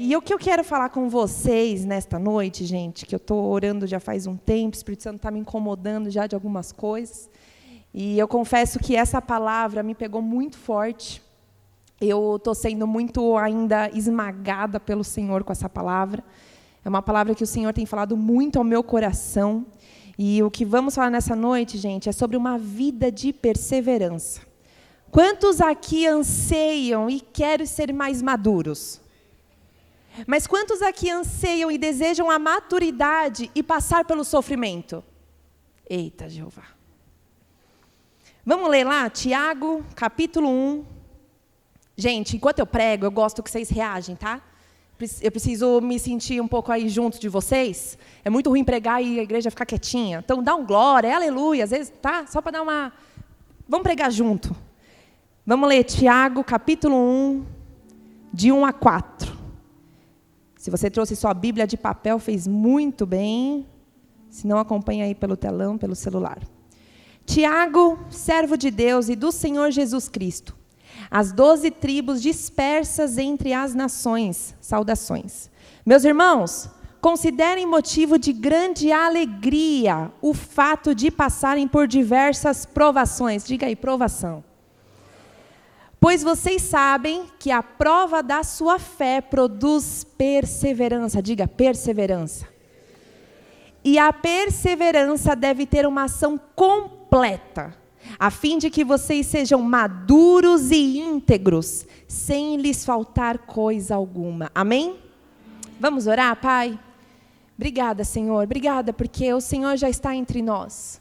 E o que eu quero falar com vocês nesta noite, gente, que eu estou orando já faz um tempo, o Espírito Santo está me incomodando já de algumas coisas, e eu confesso que essa palavra me pegou muito forte. Eu estou sendo muito ainda esmagada pelo Senhor com essa palavra. É uma palavra que o Senhor tem falado muito ao meu coração. E o que vamos falar nessa noite, gente, é sobre uma vida de perseverança. Quantos aqui anseiam e querem ser mais maduros? Mas quantos aqui anseiam e desejam a maturidade e passar pelo sofrimento? Eita, Jeová. Vamos ler lá, Tiago, capítulo 1. Gente, enquanto eu prego, eu gosto que vocês reagem, tá? Eu preciso me sentir um pouco aí junto de vocês. É muito ruim pregar e a igreja ficar quietinha. Então, dá um glória, aleluia, às vezes, tá? Só para dar uma... Vamos pregar junto. Vamos ler Tiago, capítulo 1, de 1 a 4. Se você trouxe sua Bíblia de papel, fez muito bem. Se não, acompanha aí pelo telão, pelo celular. Tiago, servo de Deus e do Senhor Jesus Cristo, as 12 tribos dispersas entre as nações, saudações. Meus irmãos, considerem motivo de grande alegria o fato de passarem por diversas provações. Diga aí, provação. Pois vocês sabem que a prova da sua fé produz perseverança. Diga, perseverança. E a perseverança deve ter uma ação completa, a fim de que vocês sejam maduros e íntegros, sem lhes faltar coisa alguma. Amém? Vamos orar, Pai? Obrigada, Senhor. Obrigada, porque o Senhor já está entre nós.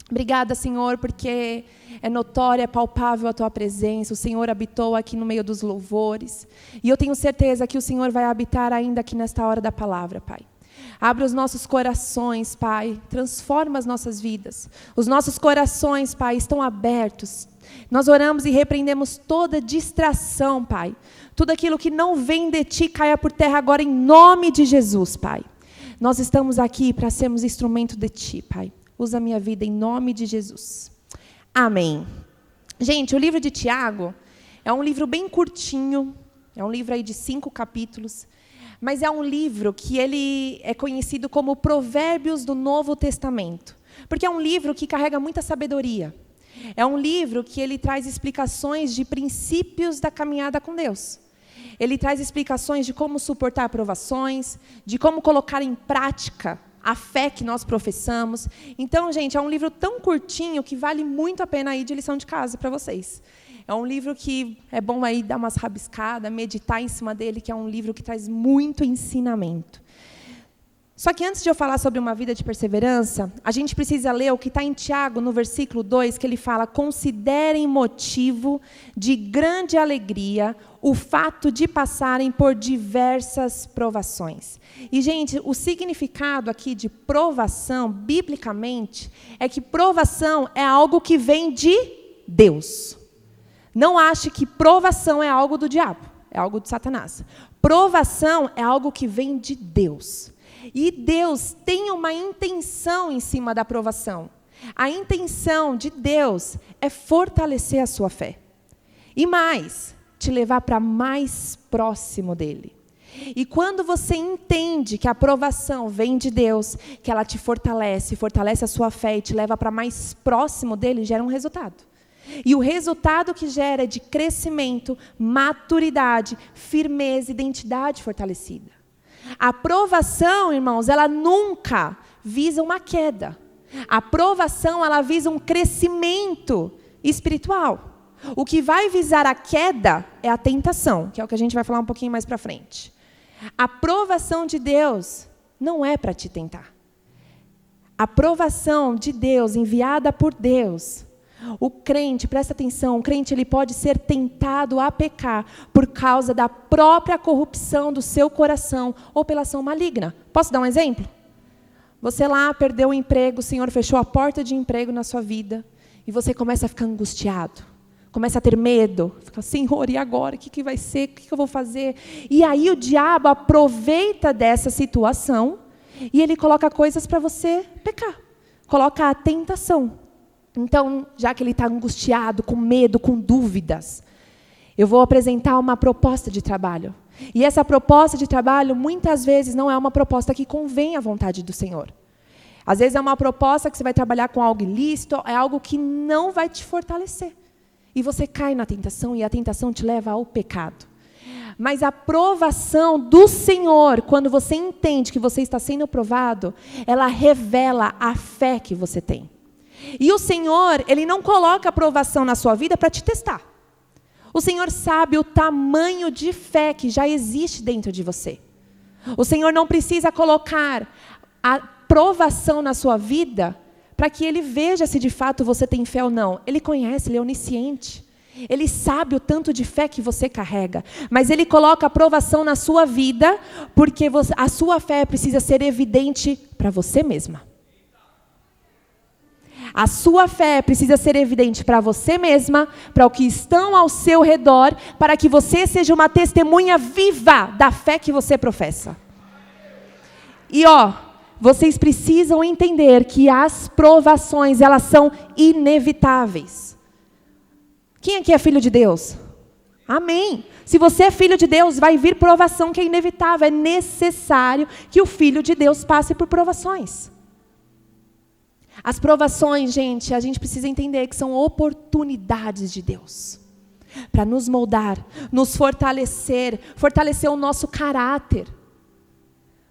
Obrigada, Senhor, porque é notória, é palpável a Tua presença. O Senhor habitou aqui no meio dos louvores. E eu tenho certeza que o Senhor vai habitar ainda aqui nesta hora da palavra, Pai. Abre os nossos corações, Pai. Transforma as nossas vidas. Os nossos corações, Pai, estão abertos. Nós oramos e repreendemos toda distração, Pai. Tudo aquilo que não vem de Ti caia por terra agora em nome de Jesus, Pai. Nós estamos aqui para sermos instrumento de Ti, Pai. Usa a minha vida em nome de Jesus. Amém. Gente, o livro de Tiago é um livro bem curtinho. É um livro aí de 5 capítulos. Mas é um livro que ele é conhecido como Provérbios do Novo Testamento. Porque é um livro que carrega muita sabedoria. É um livro que ele traz explicações de princípios da caminhada com Deus. Ele traz explicações de como suportar provações, de como colocar em prática a fé que nós professamos. Então, gente, é um livro tão curtinho que vale muito a pena ir de lição de casa para vocês. É um livro que é bom aí dar umas rabiscadas, meditar em cima dele, que é um livro que traz muito ensinamento. Só que antes de eu falar sobre uma vida de perseverança, a gente precisa ler o que está em Tiago, no versículo 2, que ele fala: considerem motivo de grande alegria o fato de passarem por diversas provações. E, gente, o significado aqui de provação, biblicamente, é que provação é algo que vem de Deus. Não ache que provação é algo do diabo, é algo de Satanás. Provação é algo que vem de Deus. E Deus tem uma intenção em cima da provação. A intenção de Deus é fortalecer a sua fé. E mais, te levar para mais próximo dele. E quando você entende que a provação vem de Deus, que ela te fortalece, fortalece a sua fé e te leva para mais próximo dele, gera um resultado. E o resultado que gera é de crescimento, maturidade, firmeza, identidade fortalecida. A provação, irmãos, ela nunca visa uma queda. A provação, ela visa um crescimento espiritual. O que vai visar a queda é a tentação, que é o que a gente vai falar um pouquinho mais para frente. A provação de Deus não é para te tentar. A provação de Deus, enviada por Deus, o crente, presta atenção, o crente ele pode ser tentado a pecar por causa da própria corrupção do seu coração ou pela ação maligna. Posso dar um exemplo? Você lá perdeu o emprego, o Senhor fechou a porta de emprego na sua vida e você começa a ficar angustiado, começa a ter medo, fica, Senhor, e agora? O que vai ser? O que eu vou fazer? E aí o diabo aproveita dessa situação e ele coloca coisas para você pecar, coloca a tentação. Então, já que ele está angustiado, com medo, com dúvidas, Eu vou apresentar uma proposta de trabalho. E essa proposta de trabalho, muitas vezes, não é uma proposta que convém à vontade do Senhor. Às vezes é uma proposta que você vai trabalhar com algo ilícito, é algo que não vai te fortalecer. E você cai na tentação, e a tentação te leva ao pecado. Mas a provação do Senhor, quando você entende que você está sendo provado, ela revela a fé que você tem. E o Senhor, Ele não coloca a provação na sua vida para te testar. O Senhor sabe o tamanho de fé que já existe dentro de você. O Senhor não precisa colocar a provação na sua vida para que Ele veja se de fato você tem fé ou não. Ele conhece, Ele é onisciente. Ele sabe o tanto de fé que você carrega. Mas Ele coloca a provação na sua vida porque a sua fé precisa ser evidente para você mesma. A sua fé precisa ser evidente para você mesma, para o que estão ao seu redor, para que você seja uma testemunha viva da fé que você professa. E vocês precisam entender que as provações, elas são inevitáveis. Quem aqui é filho de Deus? Amém. Se você é filho de Deus, vai vir provação que é inevitável. É necessário que o filho de Deus passe por provações. As provações, gente, a gente precisa entender que são oportunidades de Deus para nos moldar, nos fortalecer, fortalecer o nosso caráter.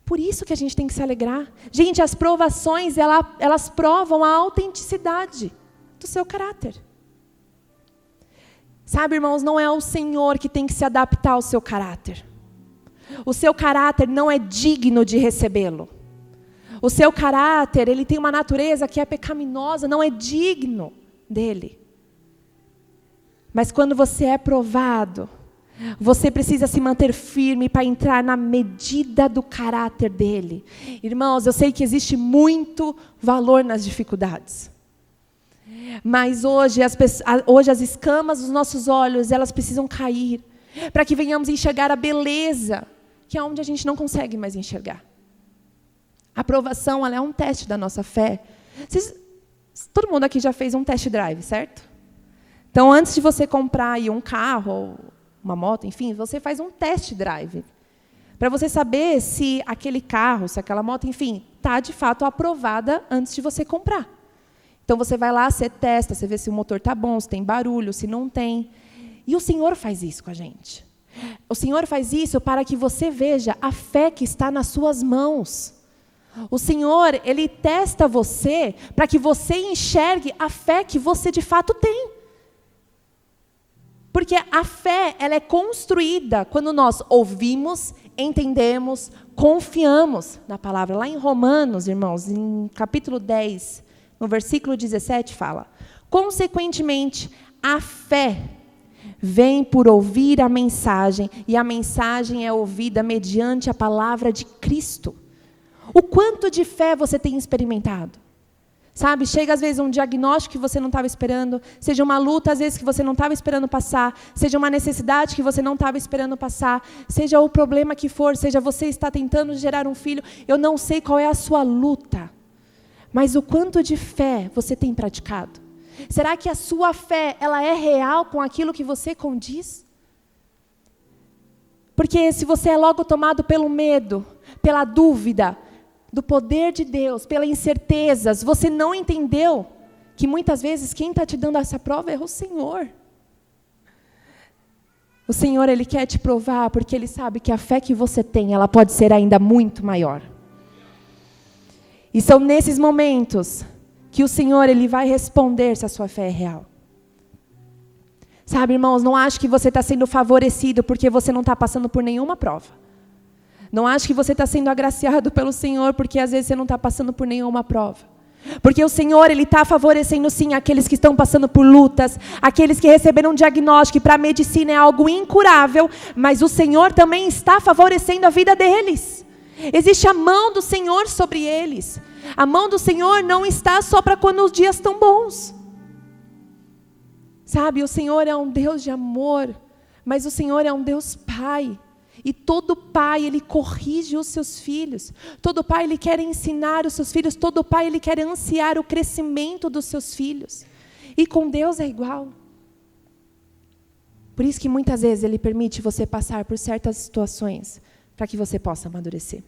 Por isso que a gente tem que se alegrar. Gente, as provações, elas provam a autenticidade do seu caráter. Sabe, irmãos, não é o Senhor que tem que se adaptar ao seu caráter. O seu caráter não é digno de recebê-lo. O seu caráter, ele tem uma natureza que é pecaminosa, não é digno dele. Mas quando você é provado, você precisa se manter firme para entrar na medida do caráter dele. Irmãos, eu sei que existe muito valor nas dificuldades. Mas hoje as escamas dos nossos olhos, elas precisam cair, para que venhamos enxergar a beleza, que é onde a gente não consegue mais enxergar. A aprovação, ela é um teste da nossa fé. Todo mundo aqui já fez um test drive, certo? Então, antes de você comprar aí um carro, ou uma moto, enfim, você faz um test drive. Para você saber se aquele carro, se aquela moto, enfim, está de fato aprovada antes de você comprar. Então, você vai lá, você testa, você vê se o motor está bom, se tem barulho, se não tem. E o Senhor faz isso com a gente. O Senhor faz isso para que você veja a fé que está nas suas mãos. O Senhor, Ele testa você para que você enxergue a fé que você de fato tem. Porque a fé, ela é construída quando nós ouvimos, entendemos, confiamos na palavra. Lá em Romanos, irmãos, em capítulo 10, no versículo 17, fala: consequentemente, a fé vem por ouvir a mensagem, e a mensagem é ouvida mediante a palavra de Cristo. O quanto de fé você tem experimentado? Sabe, chega às vezes um diagnóstico que você não estava esperando, seja uma luta às vezes que você não estava esperando passar, seja uma necessidade que você não estava esperando passar, seja o problema que for, seja você está tentando gerar um filho, eu não sei qual é a sua luta, mas o quanto de fé você tem praticado? Será que a sua fé, ela é real com aquilo que você condiz? Porque se você é logo tomado pelo medo, pela dúvida, do poder de Deus, pelas incertezas, você não entendeu que muitas vezes quem está te dando essa prova é o Senhor. O Senhor, Ele quer te provar porque Ele sabe que a fé que você tem, ela pode ser ainda muito maior. E são nesses momentos que o Senhor, Ele vai responder se a sua fé é real. Sabe, irmãos, não acho que você está sendo favorecido porque você não está passando por nenhuma prova. Não acho que você está sendo agraciado pelo Senhor porque às vezes você não está passando por nenhuma prova. Porque o Senhor, Ele está favorecendo sim aqueles que estão passando por lutas, aqueles que receberam um diagnóstico, e para a medicina é algo incurável, mas o Senhor também está favorecendo a vida deles. Existe a mão do Senhor sobre eles. A mão do Senhor não está só para quando os dias estão bons. Sabe, o Senhor é um Deus de amor, mas o Senhor é um Deus Pai. E todo pai, ele corrige os seus filhos. Todo pai, ele quer ensinar os seus filhos. Todo pai, ele quer ansiar o crescimento dos seus filhos. E com Deus é igual. Por isso que muitas vezes Ele permite você passar por certas situações para que você possa amadurecer.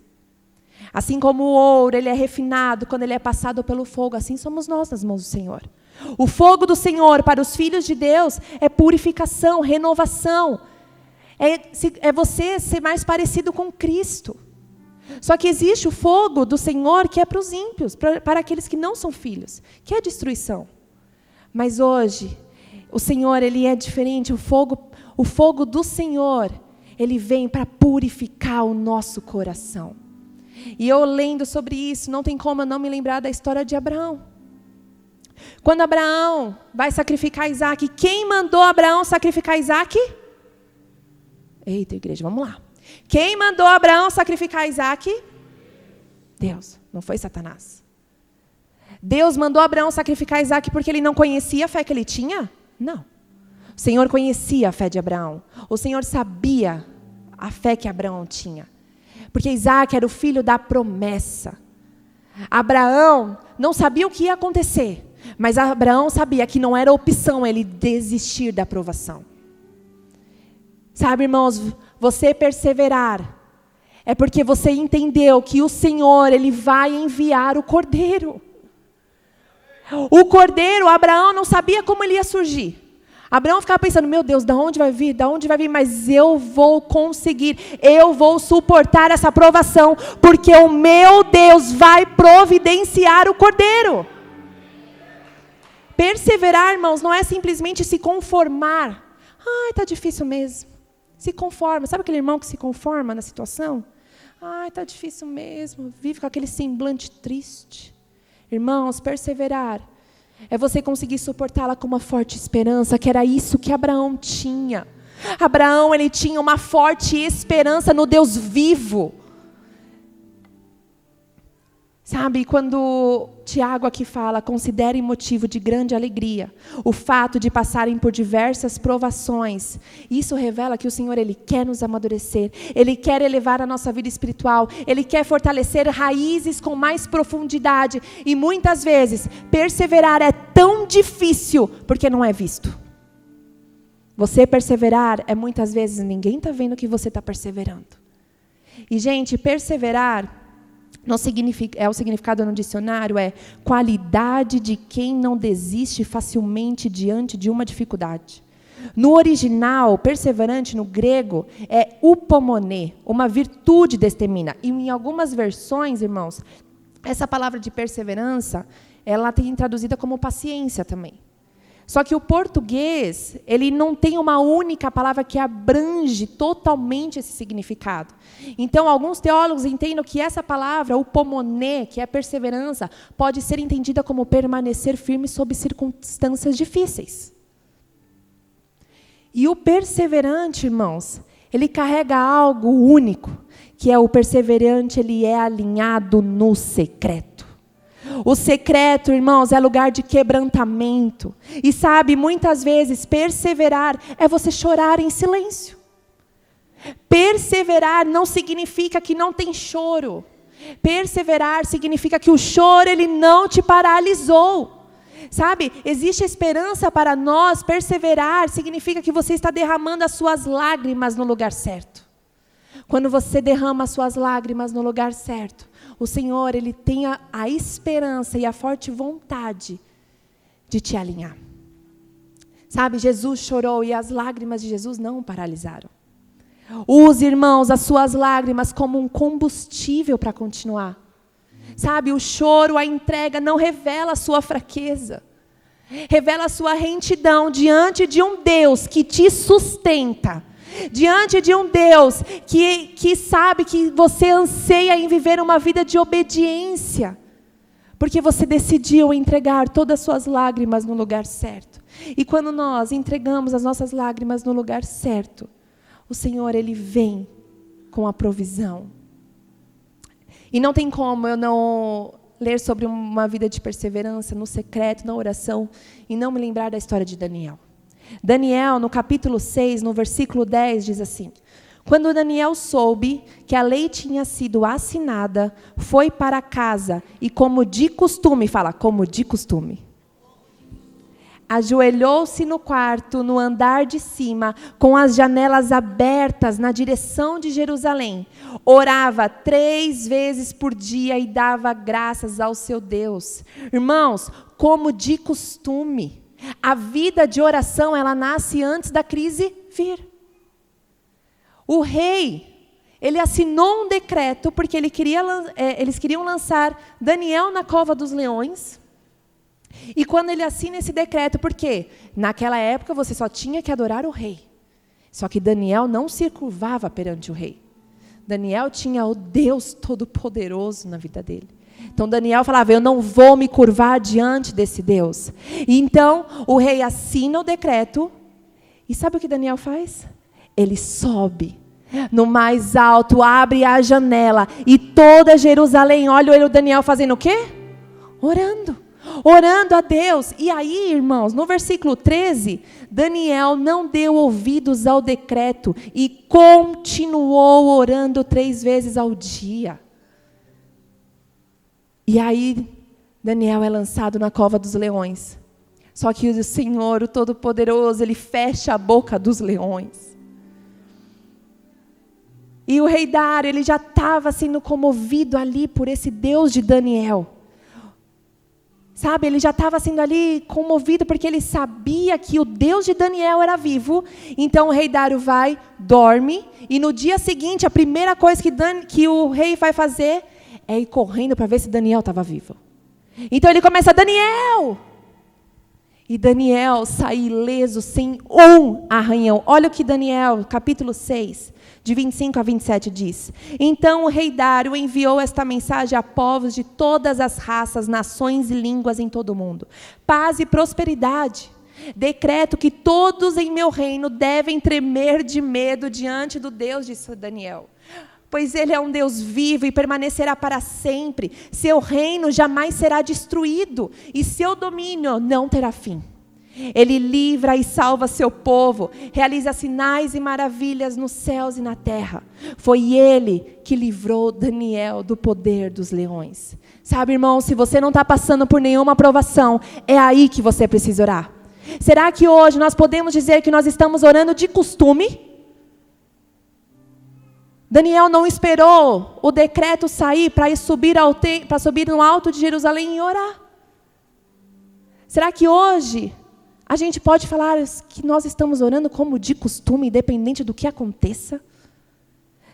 Assim como o ouro, ele é refinado quando ele é passado pelo fogo, assim somos nós nas mãos do Senhor. O fogo do Senhor para os filhos de Deus é purificação, renovação. É você ser mais parecido com Cristo. Só que existe o fogo do Senhor que é para os ímpios, para aqueles que não são filhos, que é destruição. Mas hoje, o Senhor, Ele é diferente. O fogo do Senhor, Ele vem para purificar o nosso coração. E eu lendo sobre isso, não tem como eu não me lembrar da história de Abraão. Quando Abraão vai sacrificar Isaac, quem mandou Abraão sacrificar Isaac? Eita, igreja, vamos lá. Quem mandou Abraão sacrificar Isaac? Deus, não foi Satanás. Deus mandou Abraão sacrificar Isaac porque ele não conhecia a fé que ele tinha? Não. O Senhor conhecia a fé de Abraão. O Senhor sabia a fé que Abraão tinha. Porque Isaac era o filho da promessa. Abraão não sabia o que ia acontecer, mas Abraão sabia que não era opção ele desistir da provação. Sabe, irmãos, você perseverar é porque você entendeu que o Senhor, Ele vai enviar o Cordeiro. O Cordeiro, Abraão não sabia como ele ia surgir. Abraão ficava pensando, meu Deus, de onde vai vir? De onde vai vir? Mas eu vou conseguir, eu vou suportar essa provação, porque o meu Deus vai providenciar o Cordeiro. Perseverar, irmãos, não é simplesmente se conformar. Ai, está difícil mesmo. Se conforma. Sabe aquele irmão que se conforma na situação? Ai, está difícil mesmo. Vive com aquele semblante triste. Irmãos, perseverar é você conseguir suportá-la com uma forte esperança, que era isso que Abraão tinha. Abraão, ele tinha uma forte esperança no Deus vivo. Sabe, quando Tiago aqui fala, considerem motivo de grande alegria o fato de passarem por diversas provações. Isso revela que o Senhor, Ele quer nos amadurecer. Ele quer elevar a nossa vida espiritual. Ele quer fortalecer raízes com mais profundidade. E muitas vezes, perseverar é tão difícil porque não é visto. Você perseverar é muitas vezes, ninguém está vendo que você está perseverando. E, gente, perseverar... o significado no dicionário é qualidade de quem não desiste facilmente diante de uma dificuldade. No original, perseverante no grego é upomoné, uma virtude destemina. E em algumas versões, irmãos, essa palavra de perseverança, ela tem traduzida como paciência também. Só que o português, ele não tem uma única palavra que abrange totalmente esse significado. Então, alguns teólogos entendem que essa palavra, upomoné, que é perseverança, pode ser entendida como permanecer firme sob circunstâncias difíceis. E o perseverante, irmãos, ele carrega algo único, que é o perseverante, ele é alinhado no secreto. O secreto, irmãos, é lugar de quebrantamento. E sabe, muitas vezes, perseverar é você chorar em silêncio. Perseverar não significa que não tem choro. Perseverar significa que o choro, ele não te paralisou. Sabe, existe esperança para nós. Perseverar significa que você está derramando as suas lágrimas no lugar certo. Quando você derrama as suas lágrimas no lugar certo, o Senhor, Ele tem a esperança e a forte vontade de te alinhar. Sabe, Jesus chorou e as lágrimas de Jesus não o paralisaram. Use, irmãos, as suas lágrimas como um combustível para continuar. Sabe, o choro, a entrega não revela a sua fraqueza. Revela a sua retidão diante de um Deus que te sustenta. Diante de um Deus que sabe que você anseia em viver uma vida de obediência. Porque você decidiu entregar todas as suas lágrimas no lugar certo. E quando nós entregamos as nossas lágrimas no lugar certo, o Senhor, Ele vem com a provisão. E não tem como eu não ler sobre uma vida de perseverança no secreto, na oração, e não me lembrar da história de Daniel. Daniel, no capítulo 6, no versículo 10, diz assim: quando Daniel soube que a lei tinha sido assinada, foi para casa e como de costume, fala, como de costume, ajoelhou-se no quarto, no andar de cima, com as janelas abertas na direção de Jerusalém. Orava 3 vezes por dia e dava graças ao seu Deus. Irmãos, como de costume, a vida de oração, ela nasce antes da crise vir. O rei, ele assinou um decreto, porque eles queriam lançar Daniel na cova dos leões. E quando ele assina esse decreto, por quê? Naquela época você só tinha que adorar o rei. Só que Daniel não se curvava perante o rei. Daniel tinha o Deus Todo-Poderoso na vida dele. Então Daniel falava, eu não vou me curvar diante desse Deus. E então o rei assina o decreto. E sabe o que Daniel faz? Ele sobe no mais alto, abre a janela. E toda Jerusalém olha o Daniel fazendo o quê? Orando a Deus. E aí, irmãos, no versículo 13, Daniel não deu ouvidos ao decreto e continuou orando 3 vezes ao dia. E aí, Daniel é lançado na cova dos leões. Só que o Senhor, o Todo-Poderoso, ele fecha a boca dos leões. E o rei Dário, ele já estava sendo comovido ali por esse Deus de Daniel. Sabe, ele já estava sendo ali comovido porque ele sabia que o Deus de Daniel era vivo. Então o rei Dário vai, dorme, e no dia seguinte a primeira coisa que o rei vai fazer é ir correndo para ver se Daniel estava vivo. Então ele começa, Daniel! E Daniel sai ileso, sem um arranhão. Olha o que Daniel, capítulo 6, de 25 a 27 diz. Então o rei Dário enviou esta mensagem a povos de todas as raças, nações e línguas em todo o mundo. Paz e prosperidade. Decreto que todos em meu reino devem tremer de medo diante do Deus de Daniel. Pois ele é um Deus vivo e permanecerá para sempre. Seu reino jamais será destruído e seu domínio não terá fim. Ele livra e salva seu povo, realiza sinais e maravilhas nos céus e na terra. Foi ele que livrou Daniel do poder dos leões. Sabe, irmão, se você não está passando por nenhuma provação, é aí que você precisa orar. Será que hoje nós podemos dizer que nós estamos orando de costume? Daniel não esperou o decreto sair para subir no alto de Jerusalém e orar. Será que hoje a gente pode falar que nós estamos orando como de costume, independente do que aconteça?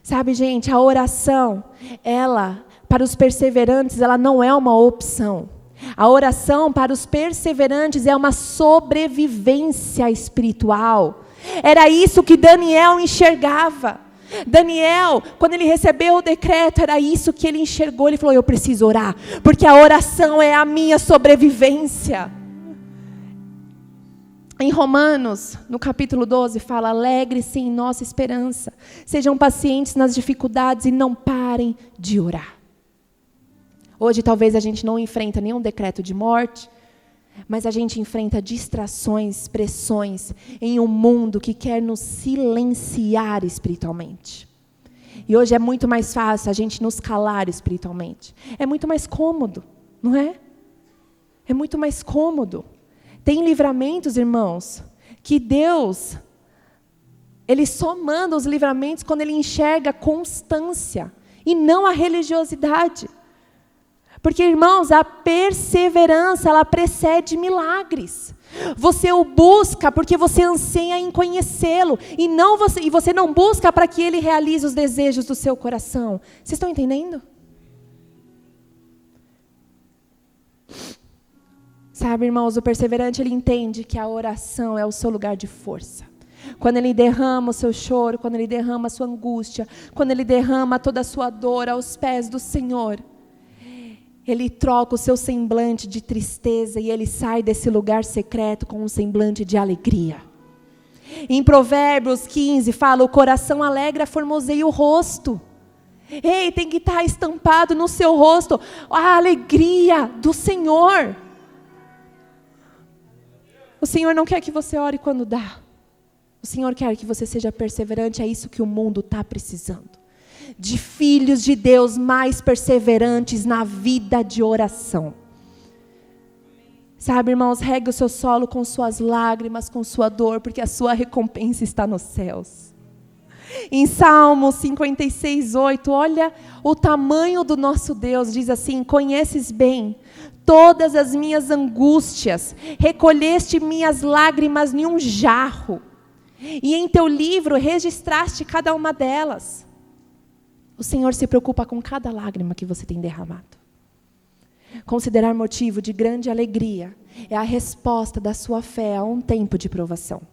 Sabe, gente, a oração, para os perseverantes, ela não é uma opção. A oração para os perseverantes é uma sobrevivência espiritual. Era isso que Daniel enxergava. Daniel, quando ele recebeu o decreto, era isso que ele enxergou. Ele falou, eu preciso orar, porque a oração é a minha sobrevivência. Em Romanos, no capítulo 12, fala, alegre-se em nossa esperança, sejam pacientes nas dificuldades e não parem de orar. Hoje talvez a gente não enfrenta nenhum decreto de morte, mas a gente enfrenta distrações, pressões em um mundo que quer nos silenciar espiritualmente. E hoje é muito mais fácil a gente nos calar espiritualmente. É muito mais cômodo, não é? É muito mais cômodo. Tem livramentos, irmãos, que Deus, Ele só manda os livramentos quando Ele enxerga a constância e não a religiosidade. Porque, irmãos, a perseverança, ela precede milagres. Você o busca porque você anseia em conhecê-lo. E você não busca para que ele realize os desejos do seu coração. Vocês estão entendendo? Sabe, irmãos, o perseverante, ele entende que a oração é o seu lugar de força. Quando ele derrama o seu choro, quando ele derrama a sua angústia, quando ele derrama toda a sua dor aos pés do Senhor, ele troca o seu semblante de tristeza e ele sai desse lugar secreto com um semblante de alegria. Em Provérbios 15 fala, o coração alegre formoseia o rosto. Ei, tem que estar estampado no seu rosto a alegria do Senhor. O Senhor não quer que você ore quando dá. O Senhor quer que você seja perseverante, é isso que o mundo está precisando. De filhos de Deus mais perseverantes na vida de oração. Sabe, irmãos, regue o seu solo com suas lágrimas, com sua dor, porque a sua recompensa está nos céus. Em Salmo 56, 8, olha o tamanho do nosso Deus, diz assim: conheces bem todas as minhas angústias, recolheste minhas lágrimas em um jarro, e em teu livro registraste cada uma delas. O Senhor se preocupa com cada lágrima que você tem derramado. Considerar motivo de grande alegria é a resposta da sua fé a um tempo de provação.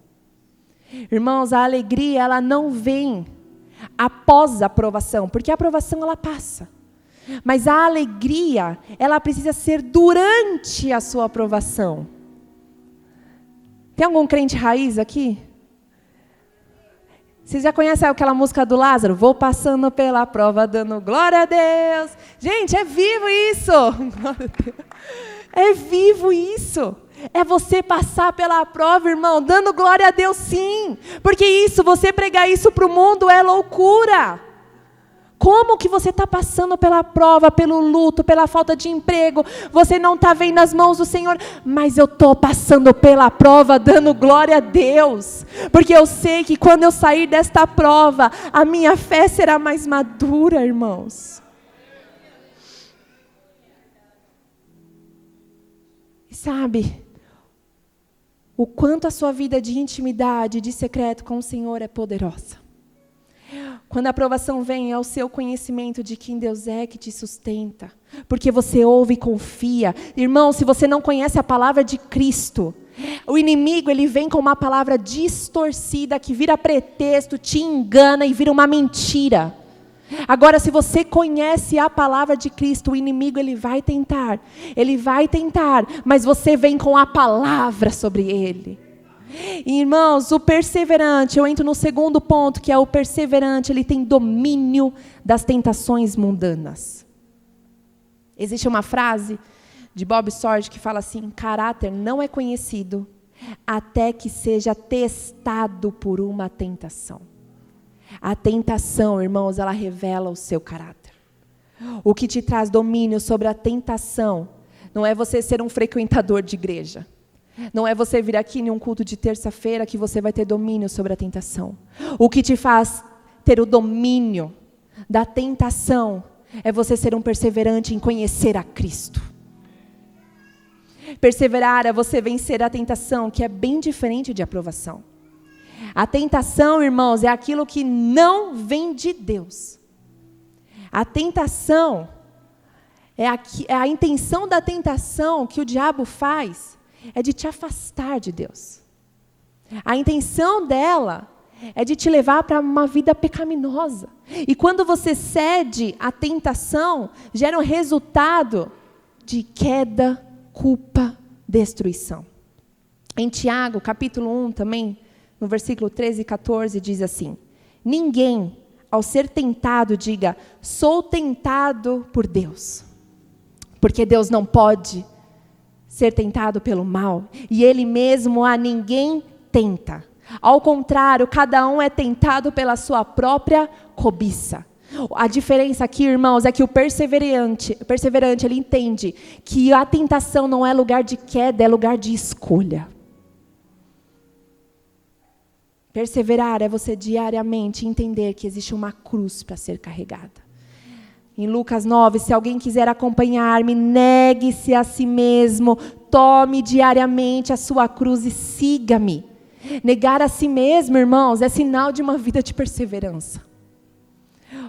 Irmãos, a alegria, ela não vem após a provação, porque a provação ela passa. Mas a alegria, ela precisa ser durante a sua provação. Tem algum crente raiz aqui? Vocês já conhecem aquela música do Lázaro? Vou passando pela prova, dando glória a Deus. Gente, é vivo isso. É vivo isso. É você passar pela prova, irmão, dando glória a Deus, sim. Porque isso, você pregar isso para o mundo é loucura. Como que você está passando pela prova, pelo luto, pela falta de emprego, você não está vendo as mãos do Senhor, mas eu estou passando pela prova, dando glória a Deus, porque eu sei que quando eu sair desta prova, a minha fé será mais madura, irmãos. E sabe, o quanto a sua vida de intimidade, de secreto com o Senhor é poderosa. Quando a aprovação vem, é o seu conhecimento de quem Deus é que te sustenta. Porque você ouve e confia. Irmão, se você não conhece a palavra de Cristo, o inimigo ele vem com uma palavra distorcida que vira pretexto, te engana e vira uma mentira. Agora, se você conhece a palavra de Cristo, o inimigo ele vai tentar, mas você vem com a palavra sobre ele. Irmãos, o perseverante, eu entro no segundo ponto, que é o perseverante, ele tem domínio das tentações mundanas. Existe uma frase de Bob Sorge que fala assim: caráter não é conhecido até que seja testado por uma tentação. A tentação, irmãos, ela revela o seu caráter. O que te traz domínio sobre a tentação não é você ser um frequentador de igreja. Não é você vir aqui em um culto de terça-feira que você vai ter domínio sobre a tentação. O que te faz ter o domínio da tentação é você ser um perseverante em conhecer a Cristo. Perseverar é você vencer a tentação, que é bem diferente de aprovação. A tentação, irmãos, é aquilo que não vem de Deus. A tentação é a intenção da tentação que o diabo faz é de te afastar de Deus. A intenção dela é de te levar para uma vida pecaminosa. E quando você cede à tentação, gera um resultado de queda, culpa, destruição. Em Tiago, capítulo 1 também, no versículo 13 e 14, diz assim: ninguém, ao ser tentado, diga, sou tentado por Deus. Porque Deus não pode ser tentado pelo mal, e Ele mesmo a ninguém tenta. Ao contrário, cada um é tentado pela sua própria cobiça. A diferença aqui, irmãos, é que o perseverante, ele entende que a tentação não é lugar de queda, é lugar de escolha. Perseverar é você diariamente entender que existe uma cruz para ser carregada. Em Lucas 9, se alguém quiser acompanhar-me, negue-se a si mesmo, tome diariamente a sua cruz e siga-me. Negar a si mesmo, irmãos, é sinal de uma vida de perseverança.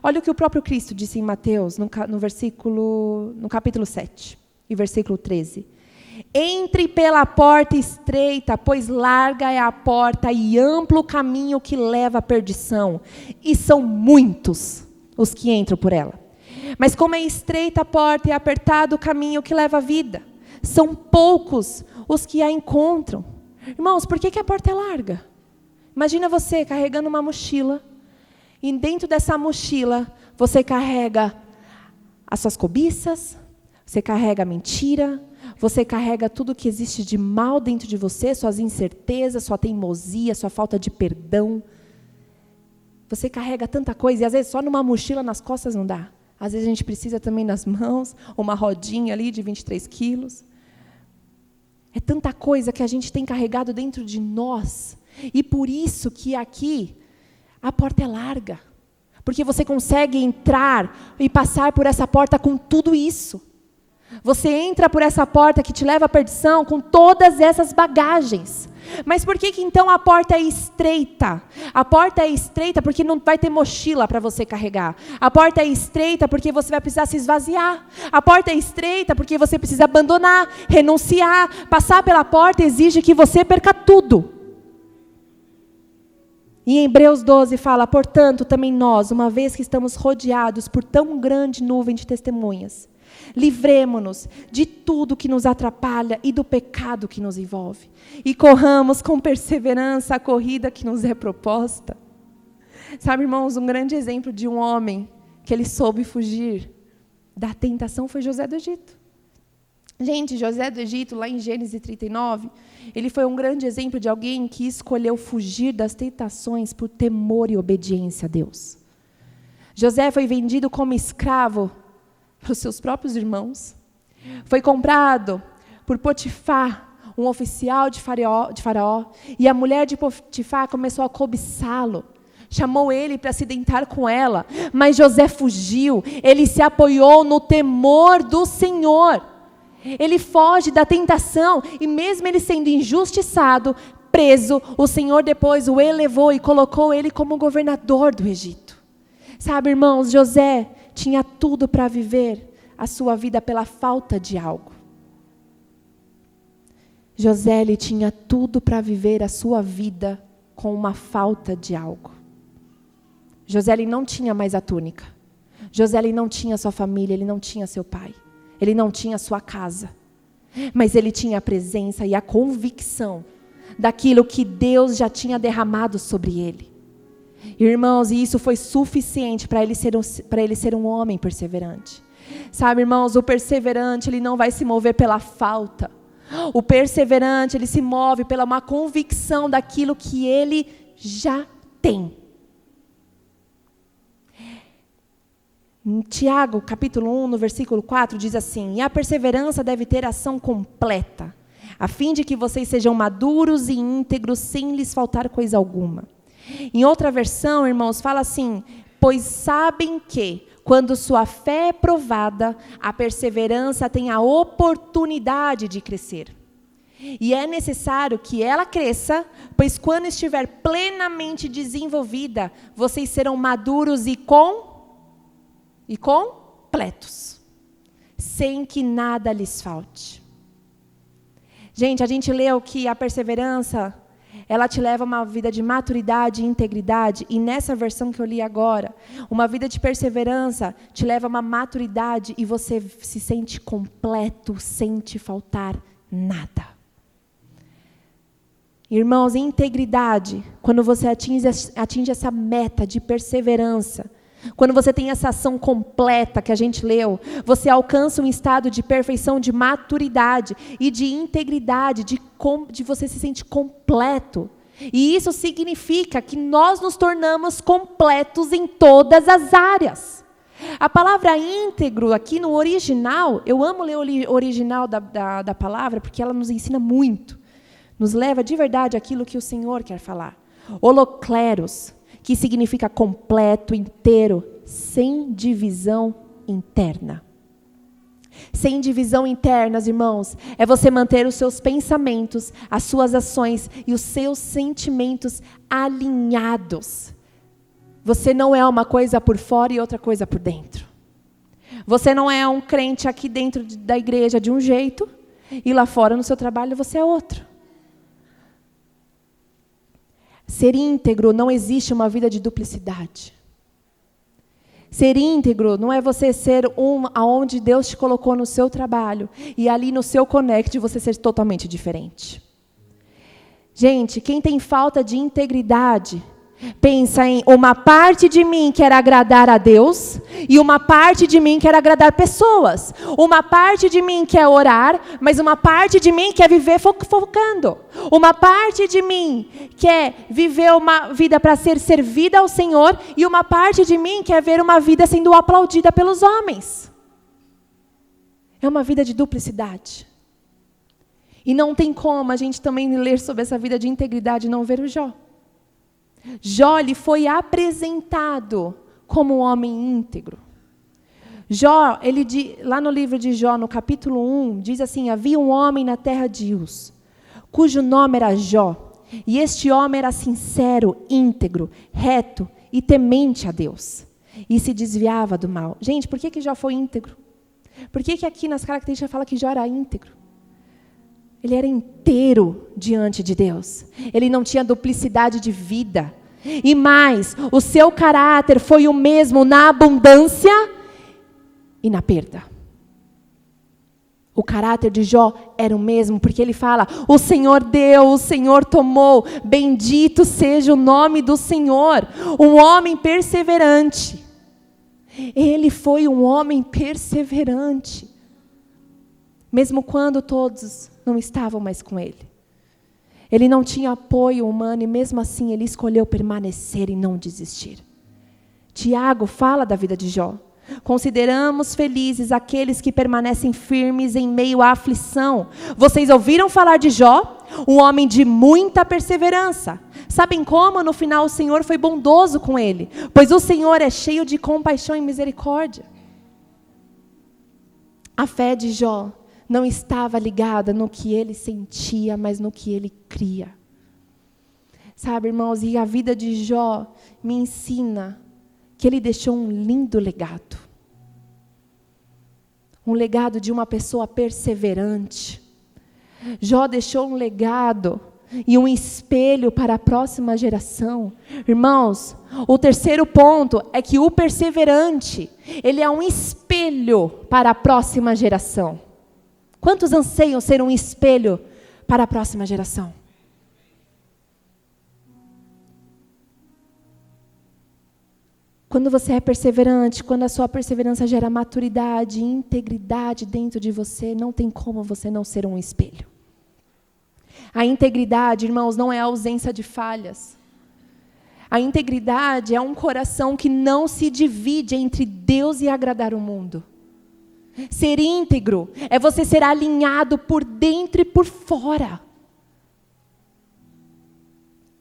Olha o que o próprio Cristo disse em Mateus, no capítulo 7, e versículo 13. Entre pela porta estreita, pois larga é a porta e amplo o caminho que leva à perdição, e são muitos os que entram por ela. Mas como é estreita a porta e apertado o caminho que leva à vida, são poucos os que a encontram. Irmãos, por que a porta é larga? Imagina você carregando uma mochila, e dentro dessa mochila você carrega as suas cobiças, você carrega a mentira, você carrega tudo que existe de mal dentro de você, suas incertezas, sua teimosia, sua falta de perdão. Você carrega tanta coisa, e às vezes só numa mochila nas costas não dá. Às vezes a gente precisa também nas mãos, uma rodinha ali de 23 quilos. É tanta coisa que a gente tem carregado dentro de nós. E por isso que aqui a porta é larga. Porque você consegue entrar e passar por essa porta com tudo isso. Você entra por essa porta que te leva à perdição com todas essas bagagens. Mas por que então a porta é estreita? A porta é estreita porque não vai ter mochila para você carregar. A porta é estreita porque você vai precisar se esvaziar. A porta é estreita porque você precisa abandonar, renunciar. Passar pela porta exige que você perca tudo. E em Hebreus 12 fala, portanto, também nós, uma vez que estamos rodeados por tão grande nuvem de testemunhas, livremo-nos de tudo que nos atrapalha e do pecado que nos envolve. E corramos com perseverança a corrida que nos é proposta. Sabe, irmãos, um grande exemplo de um homem que ele soube fugir da tentação foi José do Egito. Gente, José do Egito, lá em Gênesis 39, ele foi um grande exemplo de alguém que escolheu fugir das tentações por temor e obediência a Deus. José foi vendido como escravo para os seus próprios irmãos. Foi comprado por Potifar, um oficial de Faraó, e a mulher de Potifar começou a cobiçá-lo. Chamou ele para se deitar com ela, mas José fugiu, ele se apoiou no temor do Senhor. Ele foge da tentação, e mesmo ele sendo injustiçado, preso, o Senhor depois o elevou e colocou ele como governador do Egito. Sabe, irmãos, José tinha tudo para viver a sua vida pela falta de algo. José, ele tinha tudo para viver a sua vida com uma falta de algo. José, ele não tinha mais a túnica. José, ele não tinha sua família, ele não tinha seu pai. Ele não tinha sua casa. Mas ele tinha a presença e a convicção daquilo que Deus já tinha derramado sobre ele. Irmãos, e isso foi suficiente para ele ser um homem perseverante. Sabe, irmãos, o perseverante, ele não vai se mover pela falta. O perseverante, ele se move pela uma convicção daquilo que ele já tem. Em Tiago, capítulo 1, no versículo 4, diz assim, e a perseverança deve ter ação completa, a fim de que vocês sejam maduros e íntegros, sem lhes faltar coisa alguma. Em outra versão, irmãos, fala assim, pois sabem que, quando sua fé é provada, a perseverança tem a oportunidade de crescer. E é necessário que ela cresça, pois quando estiver plenamente desenvolvida, vocês serão maduros e completos, sem que nada lhes falte. Gente, a gente leu que a perseverança, ela te leva a uma vida de maturidade e integridade, e nessa versão que eu li agora, uma vida de perseverança te leva a uma maturidade e você se sente completo, sem te faltar nada. Irmãos, em integridade, quando você atinge essa meta de perseverança, quando você tem essa ação completa que a gente leu, você alcança um estado de perfeição, de maturidade e de integridade, de você se sentir completo. E isso significa que nós nos tornamos completos em todas as áreas. A palavra íntegro aqui no original, eu amo ler o original da palavra, porque ela nos ensina muito. Nos leva de verdade àquilo que o Senhor quer falar. Holocleros, que significa completo, inteiro, sem divisão interna. Sem divisão internas, irmãos, é você manter os seus pensamentos, as suas ações e os seus sentimentos alinhados. Você não é uma coisa por fora e outra coisa por dentro. Você não é um crente aqui dentro da igreja de um jeito e lá fora no seu trabalho você é outro. Ser íntegro não existe uma vida de duplicidade. Ser íntegro não é você ser aonde Deus te colocou no seu trabalho e ali no seu connect você ser totalmente diferente. Gente, quem tem falta de integridade, pensa em uma parte de mim quer agradar a Deus e uma parte de mim quer agradar pessoas. Uma parte de mim quer orar, mas uma parte de mim quer viver focando. Uma parte de mim quer viver uma vida para ser servida ao Senhor e uma parte de mim quer ver uma vida sendo aplaudida pelos homens. É uma vida de duplicidade. E não tem como a gente também ler sobre essa vida de integridade e não ver o Jó. Jó lhe foi apresentado como um homem íntegro. Jó, lá no livro de Jó, no capítulo 1, diz assim: havia um homem na terra de Uz, cujo nome era Jó, e este homem era sincero, íntegro, reto e temente a Deus, e se desviava do mal. Gente, por que Jó foi íntegro? Por que aqui nas características fala que Jó era íntegro? Ele era inteiro diante de Deus. Ele não tinha duplicidade de vida. E mais, o seu caráter foi o mesmo na abundância e na perda. O caráter de Jó era o mesmo, porque ele fala: o Senhor deu, o Senhor tomou, bendito seja o nome do Senhor. Um homem perseverante. Ele foi um homem perseverante. Mesmo quando todos não estavam mais com ele. Ele não tinha apoio humano e mesmo assim ele escolheu permanecer e não desistir. Tiago fala da vida de Jó. Consideramos felizes aqueles que permanecem firmes em meio à aflição. Vocês ouviram falar de Jó? Um homem de muita perseverança. Sabem como? No final o Senhor foi bondoso com ele, pois o Senhor é cheio de compaixão e misericórdia. A fé de Jó não estava ligada no que ele sentia, mas no que ele cria. Sabe, irmãos, e a vida de Jó me ensina que ele deixou um lindo legado. Um legado de uma pessoa perseverante. Jó deixou um legado e um espelho para a próxima geração. Irmãos, o terceiro ponto é que o perseverante, ele é um espelho para a próxima geração. Quantos anseiam ser um espelho para a próxima geração? Quando você é perseverante, quando a sua perseverança gera maturidade e integridade dentro de você, não tem como você não ser um espelho. A integridade, irmãos, não é a ausência de falhas. A integridade é um coração que não se divide entre Deus e agradar o mundo. Ser íntegro é você ser alinhado por dentro e por fora.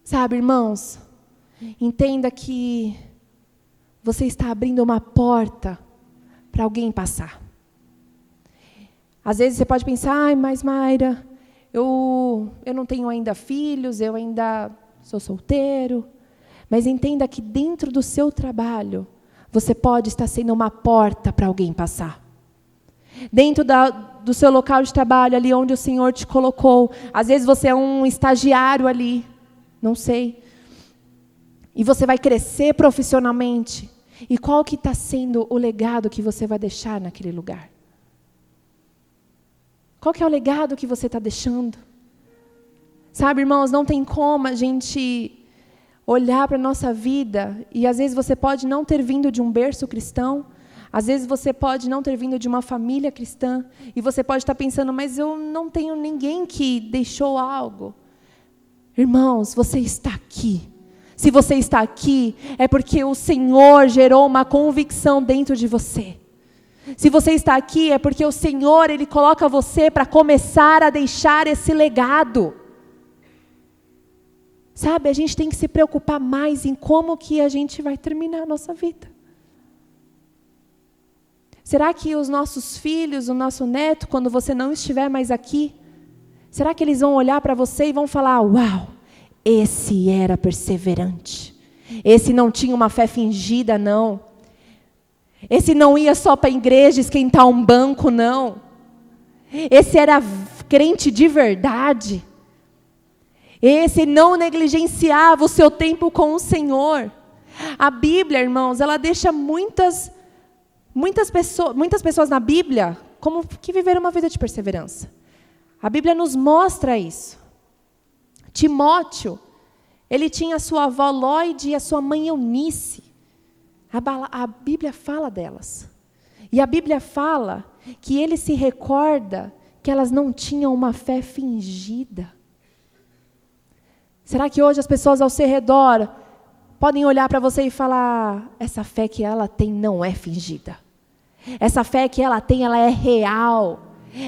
Sabe, irmãos, entenda que você está abrindo uma porta para alguém passar. Às vezes você pode pensar: ai, mas Mayra, eu não tenho ainda filhos, eu ainda sou solteiro. Mas entenda que dentro do seu trabalho, você pode estar sendo uma porta para alguém passar. Dentro do seu local de trabalho, ali onde o Senhor te colocou. Às vezes você é um estagiário ali, não sei. E você vai crescer profissionalmente. E qual que está sendo o legado que você vai deixar naquele lugar? Qual que é o legado que você está deixando? Sabe, irmãos, não tem como a gente olhar para a nossa vida, e às vezes você pode não ter vindo de um berço cristão, às vezes você pode não ter vindo de uma família cristã, e você pode estar pensando: mas eu não tenho ninguém que deixou algo. Irmãos, você está aqui. Se você está aqui, é porque o Senhor gerou uma convicção dentro de você. Se você está aqui, é porque o Senhor, Ele coloca você para começar a deixar esse legado. Sabe, a gente tem que se preocupar mais em como que a gente vai terminar a nossa vida. Será que os nossos filhos, o nosso neto, quando você não estiver mais aqui, será que eles vão olhar para você e vão falar: uau, esse era perseverante, esse não tinha uma fé fingida, não, esse não ia só para a igreja esquentar um banco, não, esse era crente de verdade, esse não negligenciava o seu tempo com o Senhor. A Bíblia, irmãos, ela deixa muitas pessoas na Bíblia como que viveram uma vida de perseverança. A Bíblia nos mostra isso. Timóteo, ele tinha a sua avó Lóide e a sua mãe Eunice. A Bíblia fala delas. E a Bíblia fala que ele se recorda que elas não tinham uma fé fingida. Será que hoje as pessoas ao seu redor podem olhar para você e falar: essa fé que ela tem não é fingida. Essa fé que ela tem, ela é real.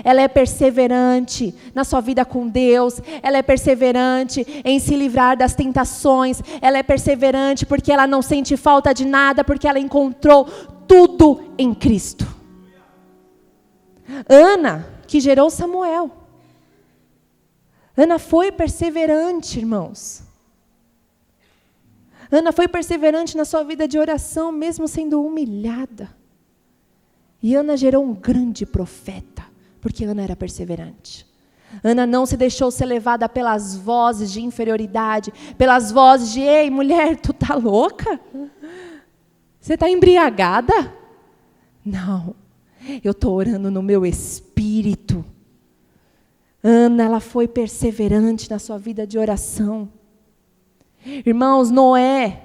ela é perseverante na sua vida com Deus, ela é perseverante em se livrar das tentações, ela é perseverante porque ela não sente falta de nada, porque ela encontrou tudo em Cristo. Ana, que gerou Samuel. Ana foi perseverante, irmãos. Ana foi perseverante na sua vida de oração, mesmo sendo humilhada. E Ana gerou um grande profeta, porque Ana era perseverante. Ana não se deixou ser levada pelas vozes de inferioridade, pelas vozes de, ei, mulher, tu tá louca? Você tá embriagada? Não, eu estou orando no meu espírito. Ana, ela foi perseverante na sua vida de oração. Irmãos, Noé,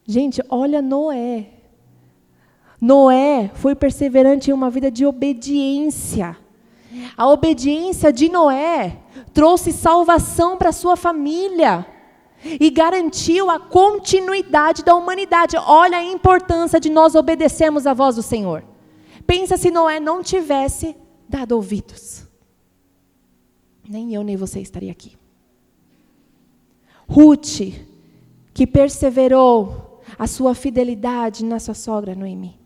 gente, olha Noé. Noé foi perseverante em uma vida de obediência. A obediência de Noé trouxe salvação para a sua família e garantiu a continuidade da humanidade. Olha a importância de nós obedecermos à voz do Senhor. Pensa se Noé não tivesse dado ouvidos. Nem eu nem você estaria aqui. Ruth, que perseverou a sua fidelidade na sua sogra Noemi.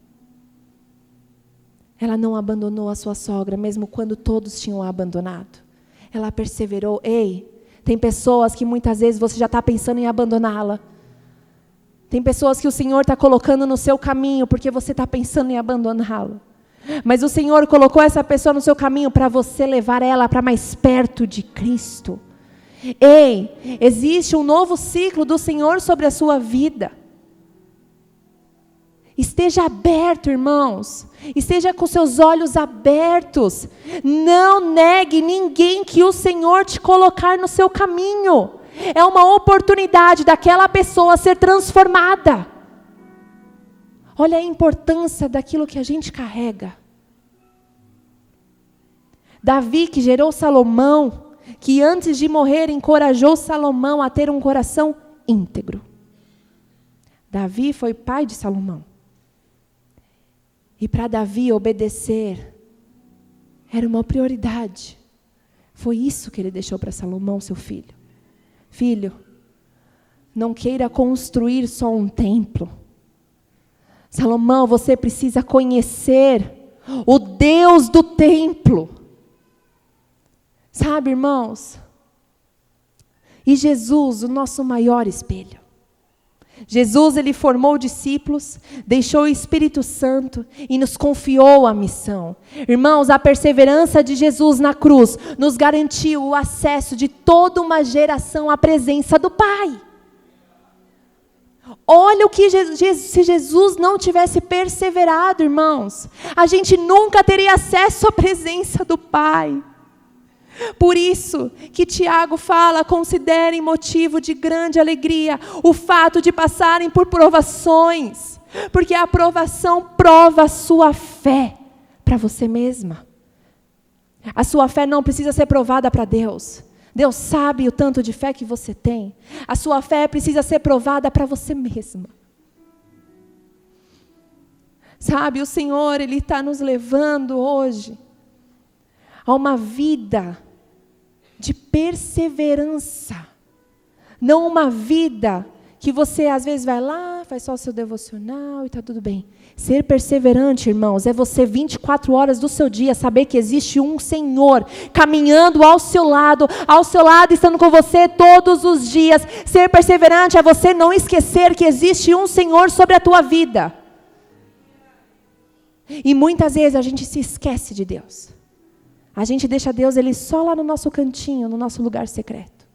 Ela não abandonou a sua sogra, mesmo quando todos tinham a abandonado. Ela perseverou. Ei, tem pessoas que muitas vezes você já está pensando em abandoná-la. Tem pessoas que o Senhor está colocando no seu caminho, porque você está pensando em abandoná-la. Mas o Senhor colocou essa pessoa no seu caminho para você levar ela para mais perto de Cristo. Ei, existe um novo ciclo do Senhor sobre a sua vida. Esteja aberto, irmãos. Esteja com seus olhos abertos. Não negue ninguém que o Senhor te colocar no seu caminho. É uma oportunidade daquela pessoa ser transformada. Olha a importância daquilo que a gente carrega. Davi, que gerou Salomão, que antes de morrer encorajou Salomão a ter um coração íntegro. Davi foi pai de Salomão. E para Davi obedecer era uma prioridade. Foi isso que ele deixou para Salomão, seu filho. Filho, não queira construir só um templo. Salomão, você precisa conhecer o Deus do templo. Sabe, irmãos? E Jesus, o nosso maior espelho. Jesus, ele formou discípulos, deixou o Espírito Santo e nos confiou a missão. Irmãos, a perseverança de Jesus na cruz nos garantiu o acesso de toda uma geração à presença do Pai. Olha o que se Jesus não tivesse perseverado, irmãos, a gente nunca teria acesso à presença do Pai. Por isso que Tiago fala, considerem motivo de grande alegria o fato de passarem por provações, porque a provação prova a sua fé para você mesma. A sua fé não precisa ser provada para Deus. Deus sabe o tanto de fé que você tem. A sua fé precisa ser provada para você mesma. Sabe, o Senhor, Ele está nos levando hoje a uma vida de perseverança. Não uma vida que você às vezes vai lá, faz só o seu devocional e está tudo bem. Ser perseverante, irmãos, é você 24 horas do seu dia saber que existe um Senhor caminhando ao seu lado, estando com você todos os dias. Ser perseverante é você não esquecer que existe um Senhor sobre a tua vida. E muitas vezes a gente se esquece de Deus. A gente deixa Deus ele só lá no nosso cantinho, no nosso lugar secreto.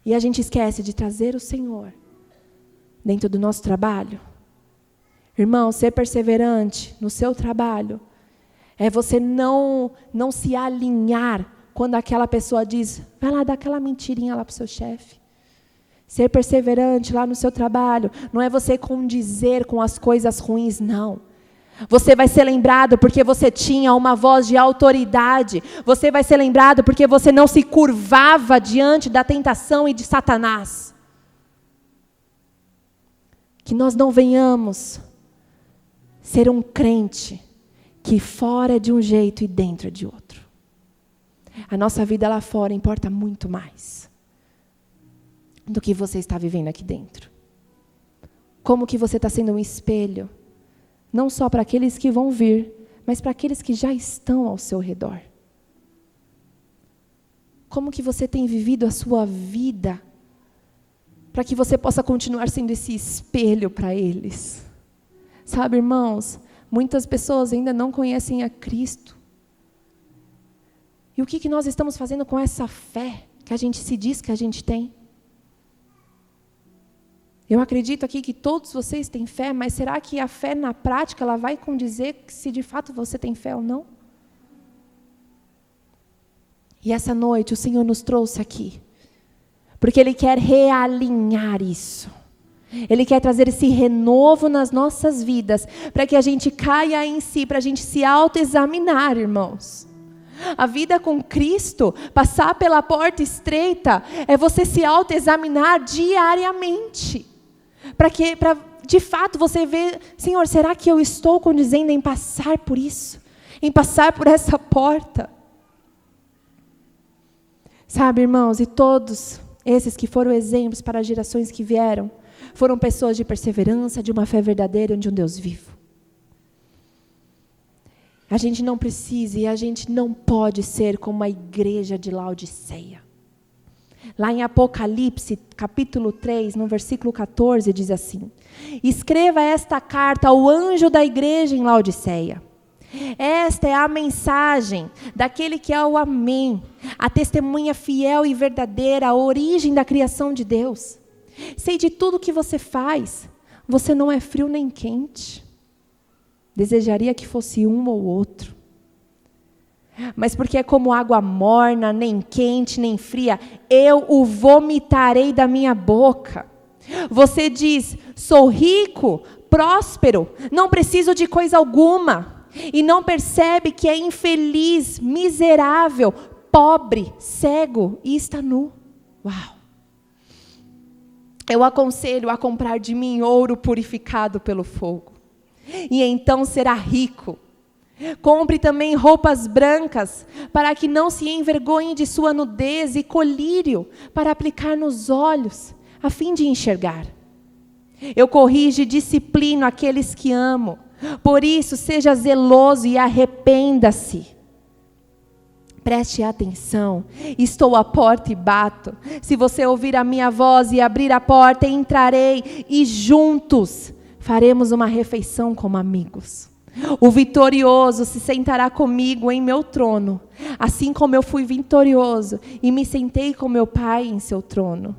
E a gente esquece de trazer o Senhor dentro do nosso trabalho. Irmão, ser perseverante no seu trabalho é você não se alinhar quando aquela pessoa diz, vai lá dar aquela mentirinha lá para o seu chefe. Ser perseverante lá no seu trabalho não é você condizer com as coisas ruins, não. Você vai ser lembrado porque você tinha uma voz de autoridade. Você vai ser lembrado porque você não se curvava diante da tentação e de Satanás. Que nós não venhamos ser um crente que fora é de um jeito e dentro é de outro. A nossa vida lá fora importa muito mais do que você está vivendo aqui dentro. Como que você está sendo um espelho, não só para aqueles que vão vir, mas para aqueles que já estão ao seu redor. Como que você tem vivido a sua vida, para que você possa continuar sendo esse espelho para eles. Sabe, irmãos, muitas pessoas ainda não conhecem a Cristo. E o que nós estamos fazendo com essa fé que a gente se diz que a gente tem? Eu acredito aqui que todos vocês têm fé, mas será que a fé na prática ela vai condizer se de fato você tem fé ou não? E essa noite o Senhor nos trouxe aqui, porque Ele quer realinhar isso. Ele quer trazer esse renovo nas nossas vidas, para que a gente caia em si, para a gente se autoexaminar, irmãos. A vida com Cristo, passar pela porta estreita, é você se autoexaminar diariamente. Para de fato você ver, Senhor, será que eu estou condizendo em passar por isso? Em passar por essa porta? Sabe, irmãos, e todos esses que foram exemplos para as gerações que vieram, foram pessoas de perseverança, de uma fé verdadeira, de um Deus vivo. A gente não precisa e a gente não pode ser como a igreja de Laodiceia. Lá em Apocalipse, capítulo 3, no versículo 14, diz assim: escreva esta carta ao anjo da igreja em Laodiceia. Esta é a mensagem daquele que é o Amém, a testemunha fiel e verdadeira, a origem da criação de Deus. Sei de tudo que você faz, você não é frio nem quente. Desejaria que fosse um ou outro. Mas porque é como água morna, nem quente, nem fria, eu o vomitarei da minha boca. Você diz, sou rico, próspero, não preciso de coisa alguma. E não percebe que é infeliz, miserável, pobre, cego e está nu. Uau! Eu aconselho a comprar de mim ouro purificado pelo fogo. E então será rico. Compre também roupas brancas, para que não se envergonhe de sua nudez, e colírio para aplicar nos olhos, a fim de enxergar. Eu corrijo e disciplino aqueles que amo. Por isso, seja zeloso e arrependa-se. Preste atenção, estou à porta e bato. Se você ouvir a minha voz e abrir a porta, entrarei e juntos faremos uma refeição como amigos. O vitorioso se sentará comigo em meu trono, assim como eu fui vitorioso e me sentei com meu Pai em seu trono.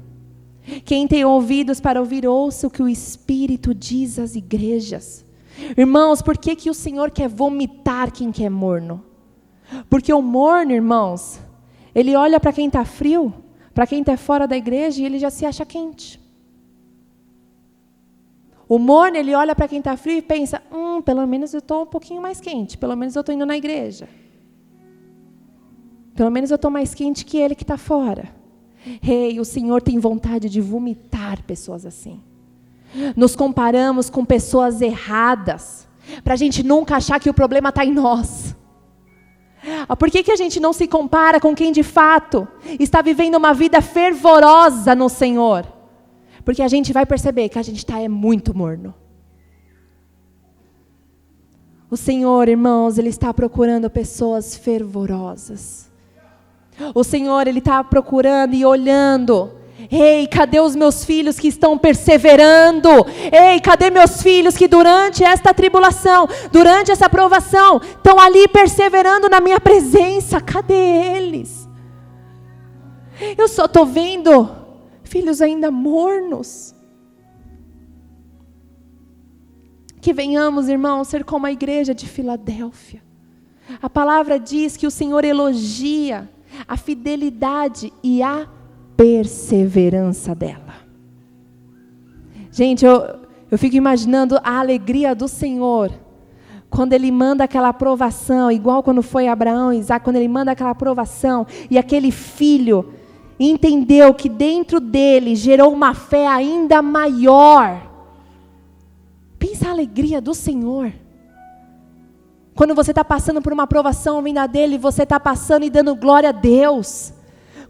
Quem tem ouvidos para ouvir, ouça o que o Espírito diz às igrejas. Irmãos, por que o Senhor quer vomitar quem quer morno? Porque o morno, irmãos, ele olha para quem está frio, para quem está fora da igreja e ele já se acha quente. O morno, ele olha para quem está frio e pensa, pelo menos eu estou um pouquinho mais quente, pelo menos eu estou indo na igreja. Pelo menos eu estou mais quente que ele que está fora. O Senhor tem vontade de vomitar pessoas assim. Nos comparamos com pessoas erradas, para a gente nunca achar que o problema está em nós. Por que a gente não se compara com quem de fato está vivendo uma vida fervorosa no Senhor? Porque a gente vai perceber que a gente está muito morno. O Senhor, irmãos, Ele está procurando pessoas fervorosas. O Senhor, Ele está procurando e olhando. Ei, cadê os meus filhos que estão perseverando? Ei, cadê meus filhos que durante esta tribulação, durante essa provação, estão ali perseverando na minha presença? Cadê eles? Eu só estou vendo filhos ainda mornos. Que venhamos, irmãos, ser como a igreja de Filadélfia. A palavra diz que o Senhor elogia a fidelidade e a perseverança dela. Gente, eu fico imaginando a alegria do Senhor quando Ele manda aquela aprovação, igual quando foi Abraão e Isaac, quando Ele manda aquela aprovação e aquele filho entendeu que dentro dele gerou uma fé ainda maior. Pensa a alegria do Senhor. Quando você está passando por uma aprovação vinda dele, você está passando e dando glória a Deus.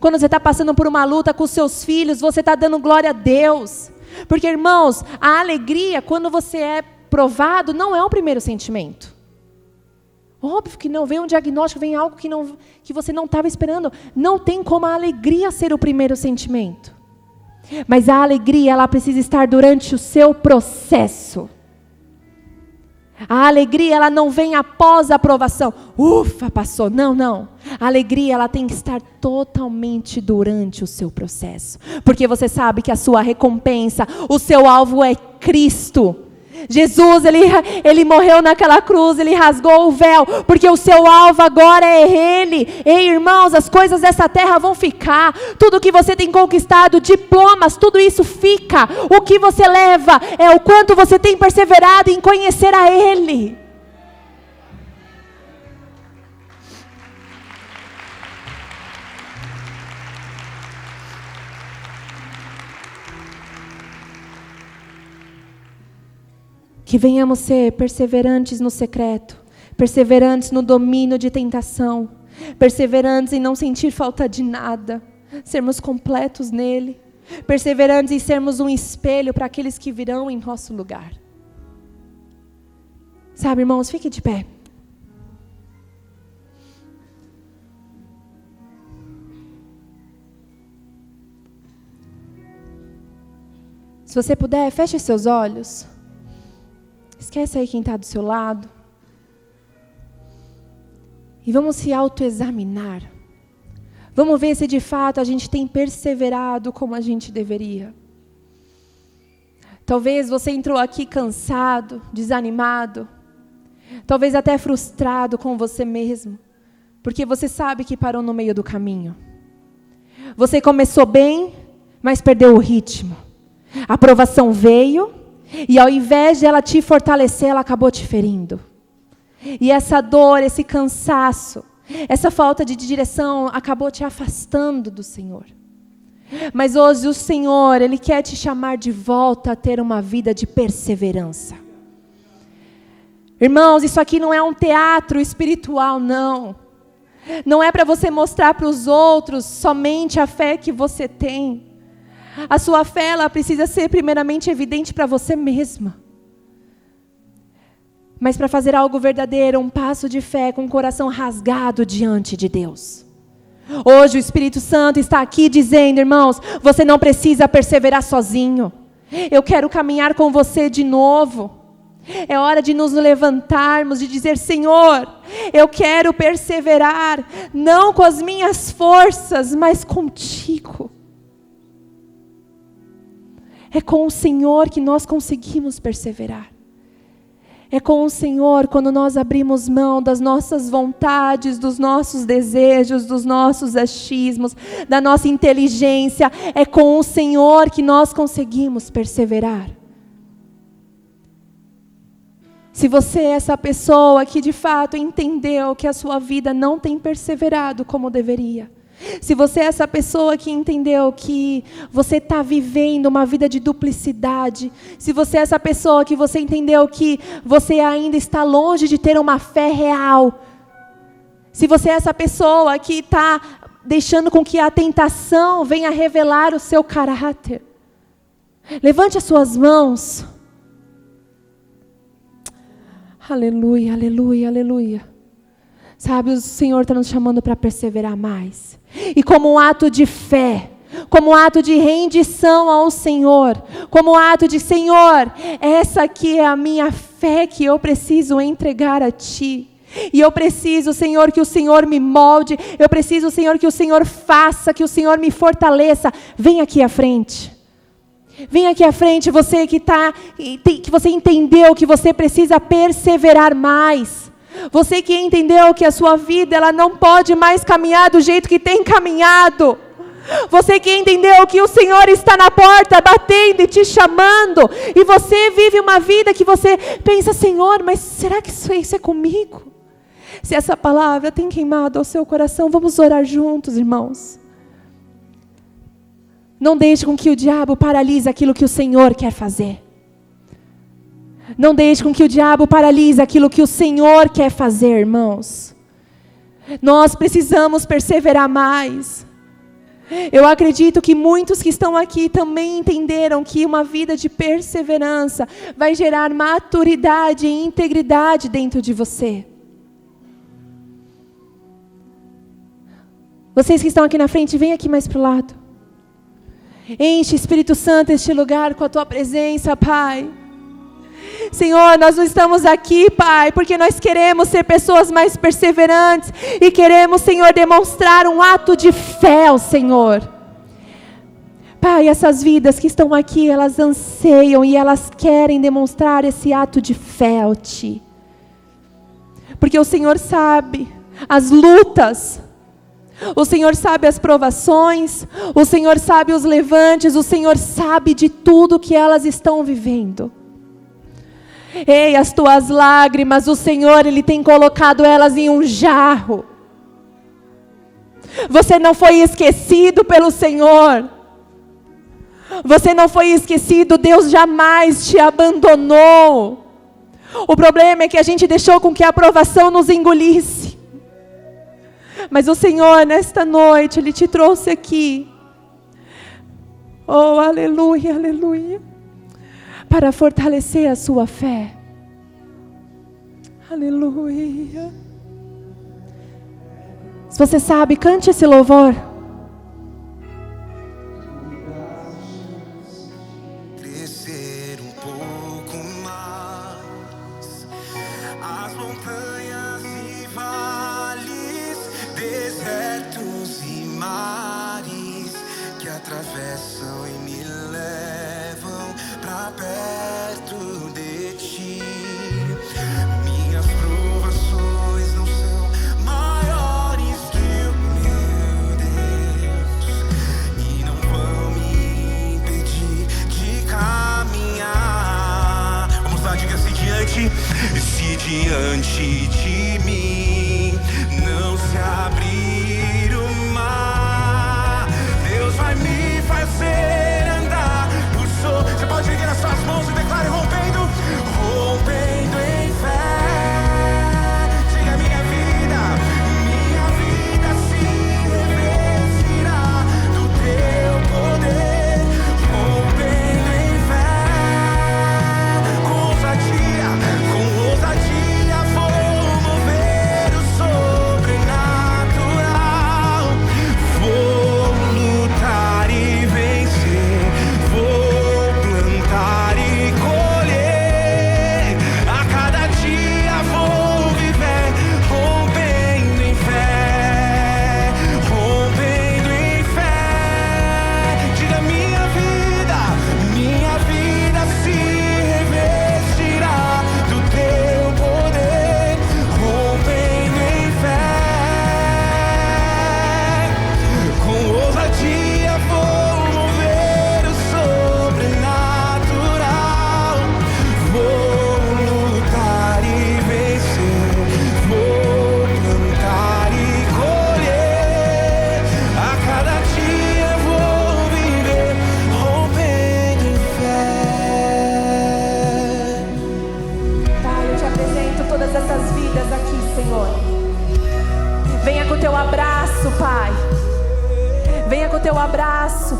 Quando você está passando por uma luta com os seus filhos, você está dando glória a Deus. Porque, irmãos, a alegria, quando você é provado, não é o primeiro sentimento. Óbvio que não, vem um diagnóstico, vem algo que você não estava esperando. Não tem como a alegria ser o primeiro sentimento. Mas a alegria, ela precisa estar durante o seu processo. A alegria, ela não vem após a aprovação. Ufa, passou. Não, não. A alegria, ela tem que estar totalmente durante o seu processo. Porque você sabe que a sua recompensa, o seu alvo é Cristo. Jesus, ele morreu naquela cruz, ele rasgou o véu, porque o seu alvo agora é Ele. Ei, irmãos, as coisas dessa terra vão ficar, tudo que você tem conquistado, diplomas, tudo isso fica. O que você leva é o quanto você tem perseverado em conhecer a Ele. Que venhamos ser perseverantes no secreto, perseverantes no domínio de tentação, perseverantes em não sentir falta de nada, sermos completos nele, perseverantes em sermos um espelho para aqueles que virão em nosso lugar. Sabe, irmãos, fique de pé. Se você puder, feche seus olhos. Esquece aí quem está do seu lado. E vamos se autoexaminar. Vamos ver se de fato a gente tem perseverado como a gente deveria. Talvez você entrou aqui cansado, desanimado. Talvez até frustrado com você mesmo. Porque você sabe que parou no meio do caminho. Você começou bem, mas perdeu o ritmo. A aprovação veio. E ao invés de ela te fortalecer, ela acabou te ferindo. E essa dor, esse cansaço, essa falta de direção acabou te afastando do Senhor. Mas hoje o Senhor, Ele quer te chamar de volta a ter uma vida de perseverança. Irmãos, isso aqui não é um teatro espiritual, não. Não é para você mostrar para os outros somente a fé que você tem. A sua fé, ela precisa ser primeiramente evidente para você mesma. Mas para fazer algo verdadeiro, um passo de fé com o coração rasgado diante de Deus. Hoje o Espírito Santo está aqui dizendo, irmãos, você não precisa perseverar sozinho. Eu quero caminhar com você de novo. É hora de nos levantarmos, de dizer, Senhor, eu quero perseverar, não com as minhas forças, mas contigo. É com o Senhor que nós conseguimos perseverar. É com o Senhor quando nós abrimos mão das nossas vontades, dos nossos desejos, dos nossos achismos, da nossa inteligência. É com o Senhor que nós conseguimos perseverar. Se você é essa pessoa que de fato entendeu que a sua vida não tem perseverado como deveria, se você é essa pessoa que entendeu que você está vivendo uma vida de duplicidade, se você é essa pessoa que você entendeu que você ainda está longe de ter uma fé real, se você é essa pessoa que está deixando com que a tentação venha revelar o seu caráter, levante as suas mãos. Aleluia, aleluia, aleluia. Sabe, o Senhor está nos chamando para perseverar mais. E como um ato de fé, como um ato de rendição ao Senhor, como um ato de, Senhor, essa aqui é a minha fé que eu preciso entregar a Ti. E eu preciso, Senhor, que o Senhor me molde. Eu preciso, Senhor, que o Senhor faça, que o Senhor me fortaleça. Vem aqui à frente. Vem aqui à frente, você que você entendeu que você precisa perseverar mais. Você que entendeu que a sua vida ela não pode mais caminhar do jeito que tem caminhado. Você que entendeu que o Senhor está na porta batendo e te chamando. E você vive uma vida que você pensa, Senhor, mas será que isso é comigo? Se essa palavra tem queimado ao seu coração, vamos orar juntos, irmãos. Não deixe com que o diabo paralise aquilo que o Senhor quer fazer. Não deixe com que o diabo paralise aquilo que o Senhor quer fazer, irmãos. Nós precisamos perseverar mais. Eu acredito que muitos que estão aqui também entenderam que uma vida de perseverança vai gerar maturidade e integridade dentro de você. Vocês que estão aqui na frente, vem aqui mais para o lado. Enche, Espírito Santo, este lugar com a Tua presença, Pai. Senhor, nós não estamos aqui, Pai, porque nós queremos ser pessoas mais perseverantes e queremos, Senhor, demonstrar um ato de fé ao Senhor. Pai, essas vidas que estão aqui, elas anseiam e elas querem demonstrar esse ato de fé ao Ti. Porque o Senhor sabe as lutas, o Senhor sabe as provações, o Senhor sabe os levantes, o Senhor sabe de tudo que elas estão vivendo. Ei, as tuas lágrimas, o Senhor, Ele tem colocado elas em um jarro. Você não foi esquecido pelo Senhor. Você não foi esquecido, Deus jamais te abandonou. O problema é que a gente deixou com que a aprovação nos engolisse. Mas o Senhor, nesta noite, Ele te trouxe aqui. Oh, aleluia, aleluia. Para fortalecer a sua fé. Aleluia. Se você sabe, cante esse louvor. Crescer um pouco mais, as montanhas e vales, desertos e mares que atravessam e me levam pra perto de Ti. Minhas provações não são maiores que o meu Deus e não vão me impedir de caminhar. Vamos lá, diga se diante de mim não se abrir o mar, Deus vai me fazer andar por sobre. Você pode erguer as suas mãos e declare rompendo em fé. Diga minha vida se revestirá do Teu poder, rompendo em fé. Com ousadia vou mover o sobrenatural. Vou lutar e vencer, vou plantar e colher. A cada dia vou viver rompendo em fé, rompendo em fé. Diga minha vida se revestirá do Teu poder, rompendo em fé. Com ousadia vou mover o sobrenatural. Vou lutar e vencer, vou plantar e colher. A cada dia vou viver rompendo em fé. Pai, eu te apresento todas essas vidas aqui, Senhor. Venha com o Teu abraço, Pai. Venha com o Teu abraço.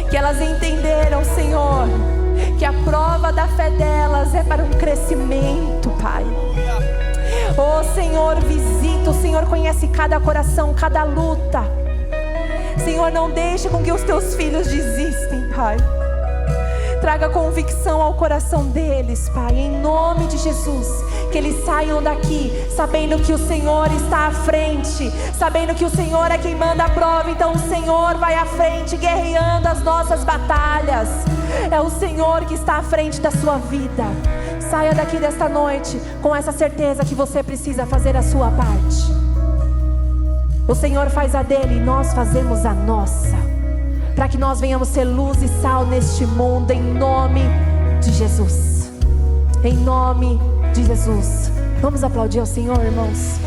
Que elas entenderam, Senhor, que a prova da fé delas é para um crescimento, Pai. Oh, Senhor, visita, o Senhor conhece cada coração, cada luta. Senhor, não deixe com que os Teus filhos desistem, Pai. Traga convicção ao coração deles, Pai, em nome de Jesus. Que eles saiam daqui sabendo que o Senhor está à frente, sabendo que o Senhor é quem manda a prova. Então o Senhor vai à frente, guerreando as nossas batalhas. É o Senhor que está à frente da sua vida. Saia daqui desta noite com essa certeza que você precisa fazer a sua parte. O Senhor faz a dele e nós fazemos a nossa, para que nós venhamos ser luz e sal neste mundo, em nome de Jesus. Em nome de Jesus. Vamos aplaudir ao Senhor, irmãos.